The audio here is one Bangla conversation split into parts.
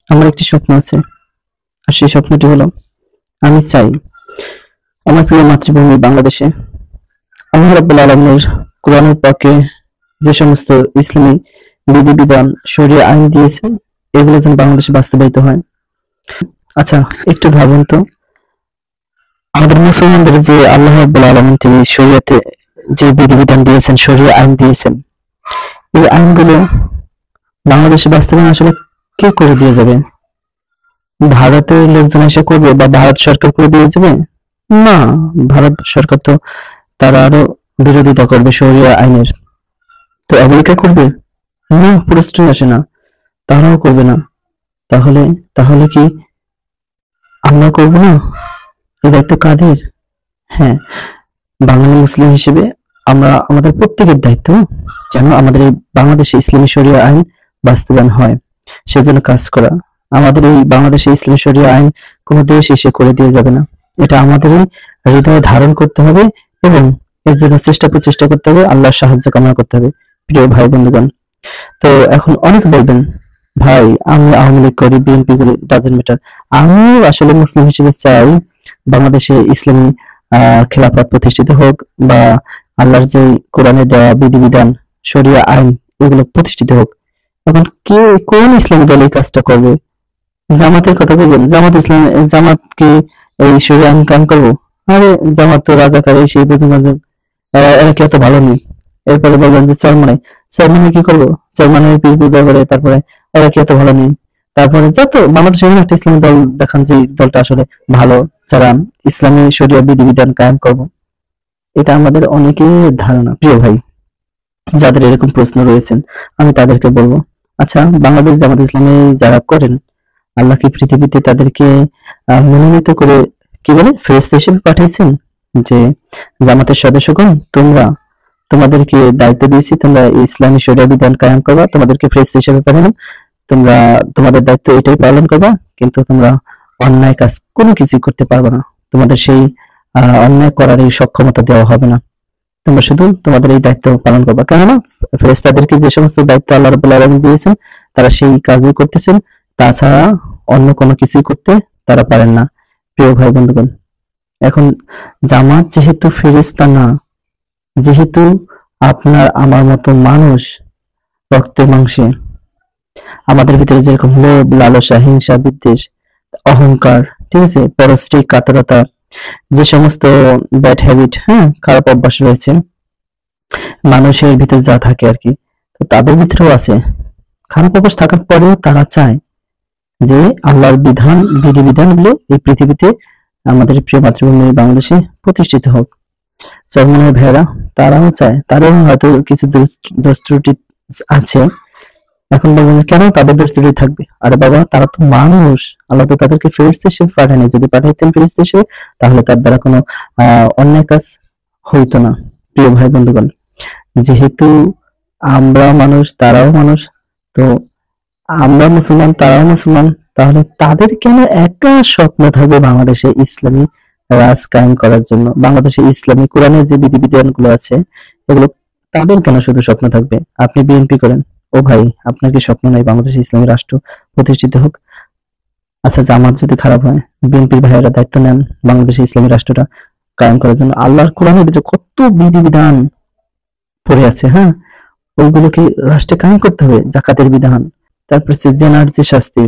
আমার একটি স্বপ্ন আছে, আর সেই স্বপ্নটি হলো, আমি চাই আমার প্রিয় মাতৃভূমি বাংলাদেশে আল্লাহ রাব্বুল আলামিনের কোরআনের পাকে যে সমস্ত ইসলামী বিধিবিধান, শরিয়া আইন দিয়েছেন, এগুলো যেন বাংলাদেশে বাস্তবায়িত হয়। আচ্ছা, একটু ভাবুন তো, আমাদের মুসলমানদের যে আল্লাহ রাব্বুল আলামিন তিনি শরিয়াতে যে বিধিবিধান দিয়েছেন, শরিয়া আইন দিয়েছেন, এই আইনগুলো বাংলাদেশে বাস্তবায়ন আসলে কে করে দিয়ে যাবে? ভারতের লোকজন এসে করবে বা ভারত সরকার করে দিয়ে যাবে? না, ভারত সরকার তো তারা আরো বিরোধিতা করবে শরিয়া আইনের। তো আমেরিকা করবে? না, প্রশ্নই আসে না, তারাও করবে না। তাহলে তাহলে কি আমরা করব না? এই দায়িত্ব কাদের? হ্যাঁ, বাঙালি মুসলিম হিসেবে আমরা আমাদের প্রত্যেকের দায়িত্ব যেন আমাদের এই বাংলাদেশে ইসলামী শরিয়া আইন বাস্তবায়ন হয়, সেজন্য কাজ করা। আমাদের এই বাংলাদেশে ইসলামী শরিয়া আইন কোনো দেশ এসে করে দিয়ে যাবে না, এটা আমাদেরই হৃদয়ে ধারণ করতে হবে এবং এর জন্য প্রচেষ্টা করতে হবে, আল্লাহর সাহায্য কামনা করতে হবে। প্রিয় ভাই বন্ধুগণ, তো এখন অনেক বলবেন, ভাই আমি আওয়ামী লীগ করি, বিএনপি করি, ডাজন্ট ম্যাটার। আমিও আসলে মুসলিম হিসেবে চাই বাংলাদেশে ইসলামী খেলাফত প্রতিষ্ঠিত হোক, বা আল্লাহর যে কোরআনে দেওয়া বিধিবিধান, শরিয়া আইন, এগুলো প্রতিষ্ঠিত হোক। এখন কে কোন ইসলামী দল এই কাজটা করবে? জামাতের কথা বলবেন? জামাত কি এই শরিয়া আইন কায়েম করবো? আরে জামাত তো রাজাকার, এই সেই বুঝুন, এরা কি এত ভালো নেই? এরপরে বলবেন যে চরমানে কি করবো? চরমানে পীর পূজা করে, তারপরে এরা কি এত ভালো নেই? তারপরে যত বাংলাদেশে এমন একটা ইসলামী দল দেখান যে দলটা আসলে ভালো, যারা ইসলামী শরিয়া বিধিবিধান কায়েম করবো। এটা আমাদের অনেকের ধারণা। প্রিয় ভাই, যাদের এরকম প্রশ্ন রয়েছেন, আমি তাদেরকে বলবো, আচ্ছা, বাংলাদেশ জামাত ইসলামী যারা করেন, আল্লাহ কি পৃথিবীতে তাদেরকে মনোনীত করে কি বলে ফেরেশতা হিসেবে পাঠিয়েছেন যে জামাতের সদস্যগণ, তোমাদেরকে দায়িত্ব দিয়েছি, তোমরা ইসলামী শরিয়া বিধান কায়েম করবা, তোমাদেরকে ফেরেশতা হিসেবে পাঠালাম, তোমরা তোমাদের দায়িত্ব এটাই পালন করবা, কিন্তু তোমরা অন্যায় কাজ কোনো কিছুই করতে পারবে না, তোমাদের সেই অন্যায় করার এই সক্ষমতা দেওয়া হবে না, তোমরা শুধু তোমাদের এই দায়িত্ব পালন করবা। কেননা ফেরেশতাদেরকে যে সমস্ত দায়িত্ব আল্লাহ রাব্বুল আলামিন দিয়েছেন, তারা সেই কাজই করতেছেন, তাছাড়া অন্য কোনো কিছুই করতে তারা পারেন না। প্রিয় ভাই বন্ধুগণ, এখন জামাত যেহেতু ফেরেশতা না, যেহেতু আপনার আমার মতো মানুষ, রক্তে মাংসে, আমাদের ভিতরে যেরকম লোভ, লালসা, হিংসা, বিদ্বেষ, অহংকার, ঠিক আছে, পরশ্রী, কাতরতা, যে সমস্ত ব্যাড হ্যাবিট, হ্যাঁ, খারাপ অভ্যাস রয়েছে মানুষের ভিতরে যা থাকে আর কি, তো তাদের ভিতরেও আছে। খারাপ অভ্যাস থাকার পরেও তারা চায় যে আল্লাহর বিধিবিধানগুলো এই পৃথিবীতে আমাদের প্রিয় মাতৃভূমি বাংলাদেশে প্রতিষ্ঠিত হোক। চরমনের ভাইয়েরা তারাও চায়, তারাও হয়তো কিছু দোষ ত্রুটি আছে। এখন বলবেন কেন তাদের দোষ ত্রুটি থাকবে? আরে বাবা, তারা তো মানুষ, আল্লাহ তো তাদেরকে ফেরেশতা হিসেবে পাঠায়নি। যদি পাঠাইতেন ফেরেশতা হিসেবে, তাহলে তার দ্বারা কোনো অন্যায় কাজ হইতো না। প্রিয় ভাই বন্ধুগণ, যেহেতু আমরা মানুষ, তারাও মানুষ, তো আমরা মুসলমান, তারাও মুসলমান, তাহলে তাদের কেন একা স্বপ্ন থাকবে বাংলাদেশে ইসলামী রাজ কায়েম করার জন্য? বাংলাদেশে ইসলামী কোরআনের যে বিধিবিধান গুলো আছে, এগুলো তাদের কেন শুধু স্বপ্ন থাকবে? আপনি বিএনপি করেন, ও ভাই, আপনার কি স্বপ্ন নাই বাংলাদেশে ইসলামী রাষ্ট্র প্রতিষ্ঠিত হোক? আচ্ছা, জামাত যদি খারাপ হয়, বিএনপির ভাইয়েরা দায়িত্ব নেন বাংলাদেশে ইসলামী রাষ্ট্রটা কায়েম করার জন্য। আল্লাহর কোরআনের ভিতরে কত বিধিবিধান পড়ে আছে, হ্যাঁ, ওইগুলোকে রাষ্ট্রে কায়েম করতে হবে। জাকাতের বিধান, তারপর হচ্ছে জেনার যে শাস্তি,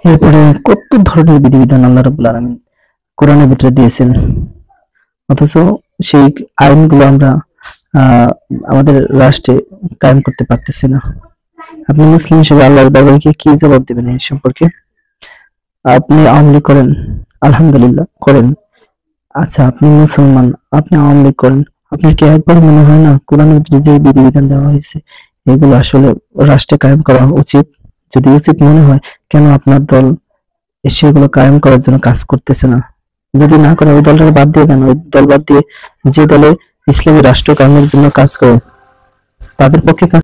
এরপরে কত ধরনের বিধিবিধান আল্লাহ রাব্বুল আলামিন কোরআনের ভিতরে দিয়েছেন, অথচ সেই আইনগুলো আমরা আমাদের রাষ্ট্রে কায়েম করতে পারতেছি না। আপনি মুসলিম হিসেবে আল্লাহর দরবারে কি জবাব দিবেন এই সম্পর্কে? আপনি আওয়ামী লীগ করেন, আলহামদুলিল্লাহ করেন। আচ্ছা, আপনি মুসলমান, আপনি আওয়ামী লীগ করেন, আপনার কি একবার মনে হয় না কোরআনের ভিতরে যে বিধিবিধান দেওয়া হয়েছে এগুলো আসলে রাষ্ট্রে কায়েম করা উচিত? যদি উচিত মনে হয়, কেন আপনার দল সেগুলো কায়েম করার জন্য কাজ করতেছে না? যদি না করে ওই দলটাকে বাদ দিয়ে দেন, ওই দল বাদ দিয়ে যে দলে ইসলামী রাষ্ট্র কায়েমের জন্য কাজ করে তাদের পক্ষে কাজ